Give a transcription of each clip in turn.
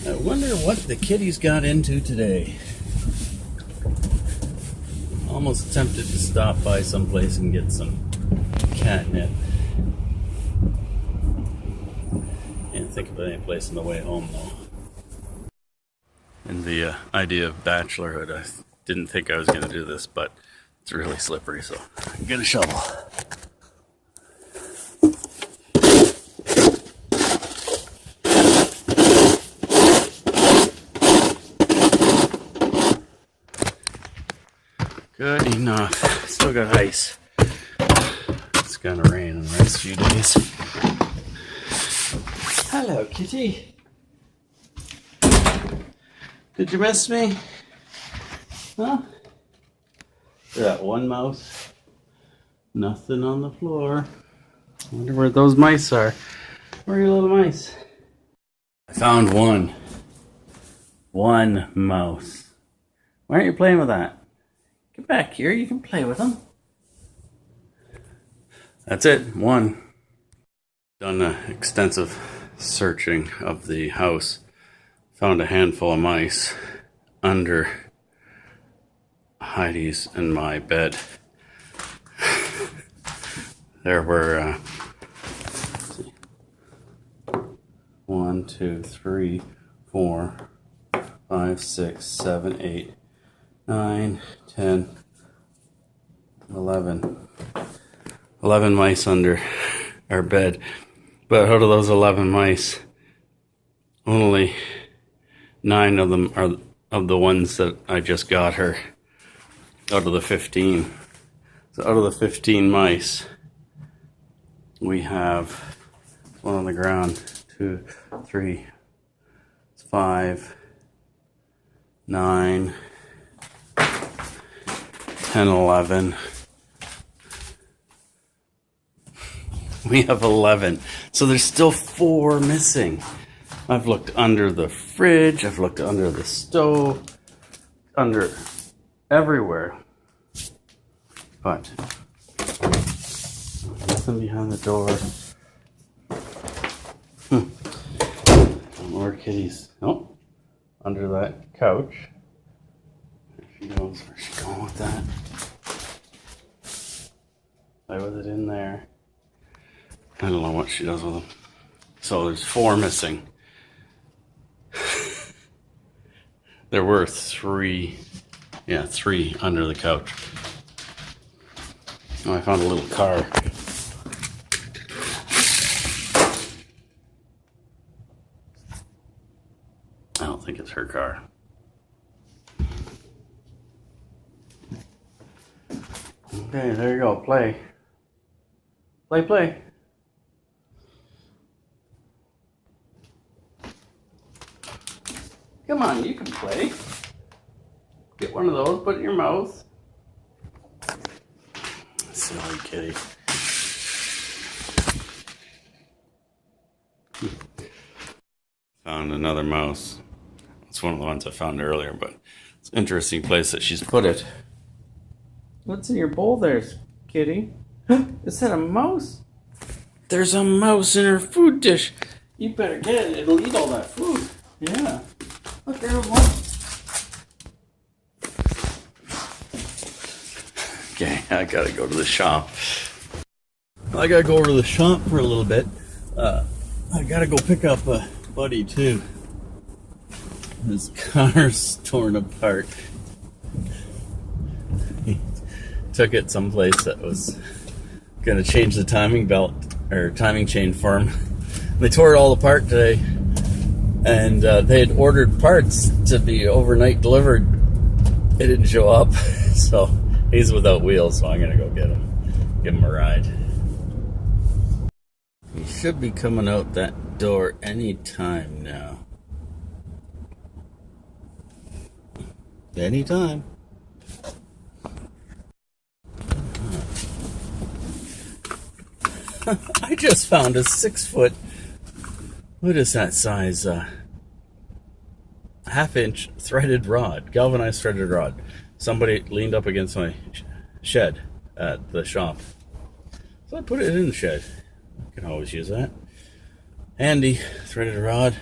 I wonder what the kitties got into today. Almost tempted to stop by someplace and get some catnip. Can't think of any place on the way home though. And the idea of bachelorhood, I didn't think I was going to do this, but it's really slippery, so get a shovel. Good enough. Still got ice. It's gonna rain in the next few days. Hello, kitty. Did you miss me? Huh? That one mouse. Nothing on the floor. Wonder where those mice are. Where are your little mice? I found one. One mouse. Why aren't you playing with that? Get back here, you can play with them. That's it, one. Done extensive searching of the house. Found a handful of mice under Heidi's and my bed. There were 1, 2, 3, 4, 5, 6, 7, 8, 9, 10, 11. 11 mice under our bed. But out of those 11 mice, only 9 of them are of the ones that I just got her out of the 15. So out of the 15 mice, we have one on the ground, 2, 3, 5, 9, 10, 11. We have 11. So there's still 4 missing. I've looked under the fridge, I've looked under the stove, under everywhere. But nothing behind the door. More kitties. Oh, under that couch. She knows where she's going with that. Play with it in there. I don't know what she does with them. So there's 4 missing. There were 3. Yeah, 3 under the couch. Oh, I found a little car. I don't think it's her car. Okay, there you go. Play. Play, play. Come on, you can play. Get one of those, put it in your mouth. Silly kitty. Found another mouse. It's one of the ones I found earlier, but it's an interesting place that she's put it. What's in your bowl there, kitty? Is that a mouse? There's a mouse in her food dish. You better get it. It'll eat all that food. Yeah. Look, there's one. Okay, I gotta go to the shop. I gotta go over to the shop for a little bit. I gotta go pick up a buddy too. His car's torn apart. He took it someplace that was gonna change the timing belt or timing chain for him. They tore it all apart today, and they had ordered parts to be overnight delivered. It didn't show up, so he's without wheels. So I'm gonna go get him, give him a ride. He should be coming out that door any time now. Anytime. I just found a 6-foot, what is that size, half-inch threaded rod, galvanized threaded rod. Somebody leaned up against my shed at the shop. So I put it in the shed. I can always use that. Handy threaded rod.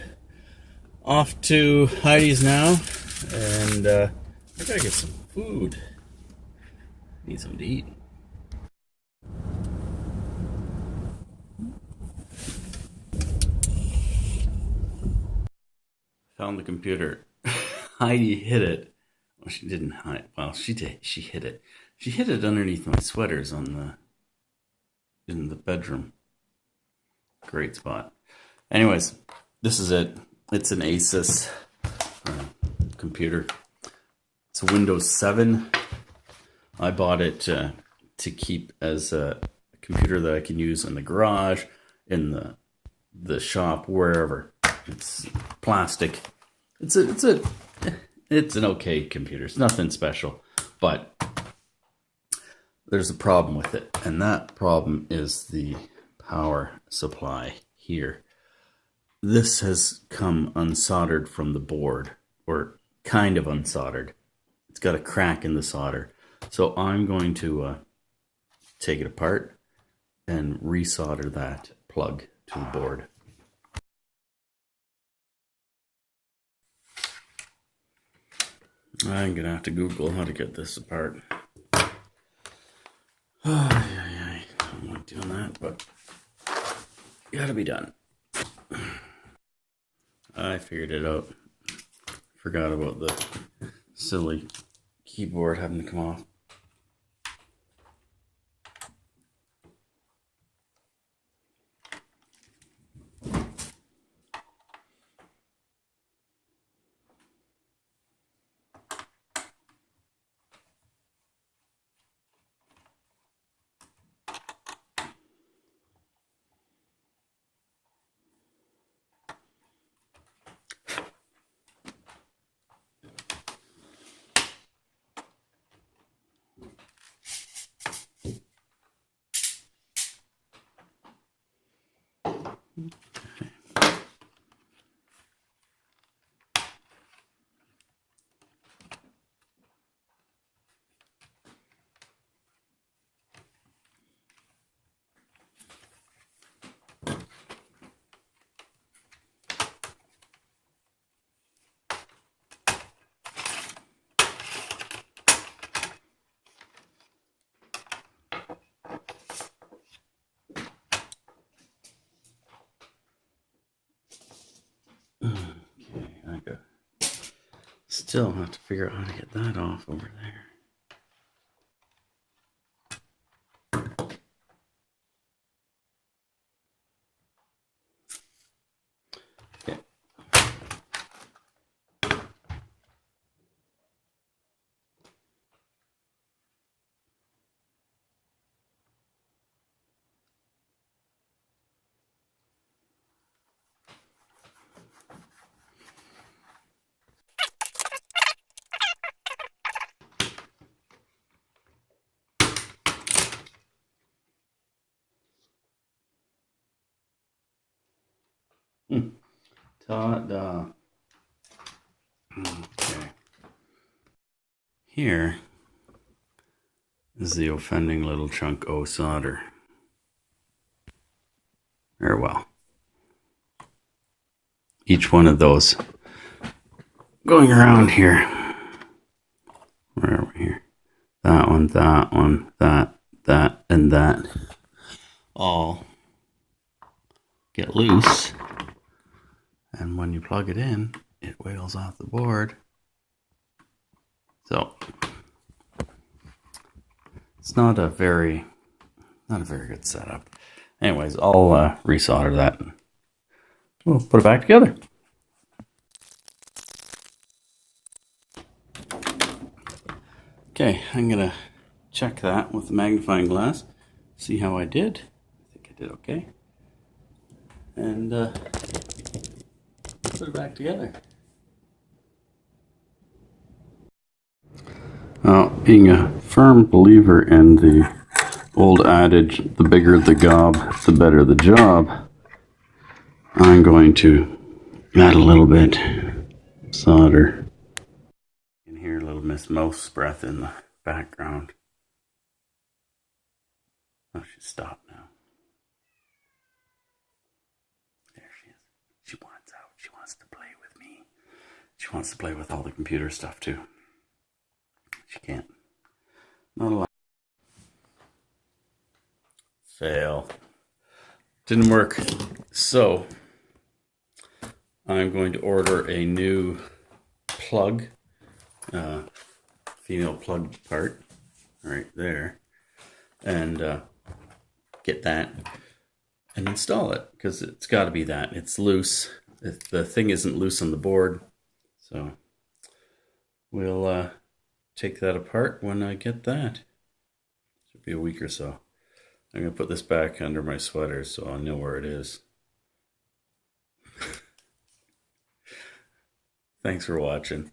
Off to Heidi's now, and I gotta get some food. Need something to eat. Found the computer. Heidi hid it. Well, she didn't hide. Well, she did. She hid it. She hid it underneath my sweaters in the bedroom. Great spot. Anyways, this is it. It's an Asus computer. It's a Windows 7. I bought it to keep as a computer that I can use in the garage, in the shop, wherever. It's plastic. It's an okay computer. It's nothing special, but there's a problem with it, and that problem is the power supply here. This has come unsoldered from the board, or kind of unsoldered. It's got a crack in the solder. So I'm going to take it apart and resolder that plug to the board. I'm going to have to Google how to get this apart. I don't like doing that, but gotta be done. I figured it out. Forgot about the silly keyboard having to come off. Okay, still have to figure out how to get that off over there. Okay. Ta-da. Okay. Here is the offending little chunk O solder. Very well. Each one of those going around here. Where are we here? That one, that, and that. All get loose. And when you plug it in, it wails off the board. So it's not a very good setup. Anyways, I'll resolder that and we'll put it back together. Okay, I'm gonna check that with the magnifying glass, see how I did. I think I did okay. And put it back together. Being a firm believer in the old adage, the bigger the gob, the better the job, I'm going to add a little bit of solder. You can hear a little Miss Mouse's breath in the background. Oh, she's stopped now. There she is. She wants out. She wants to play with me. wants to play with all the computer stuff too. She can't. Not a lot. Fail. Didn't work. So I'm going to order a new plug, female plug part right there, and get that and install it, because it's got to be that. It's loose. The thing isn't loose on the board, so we'll take that apart when I get that. Should be a week or so. I'm going to put this back under my sweater so I'll know where it is. Thanks for watching.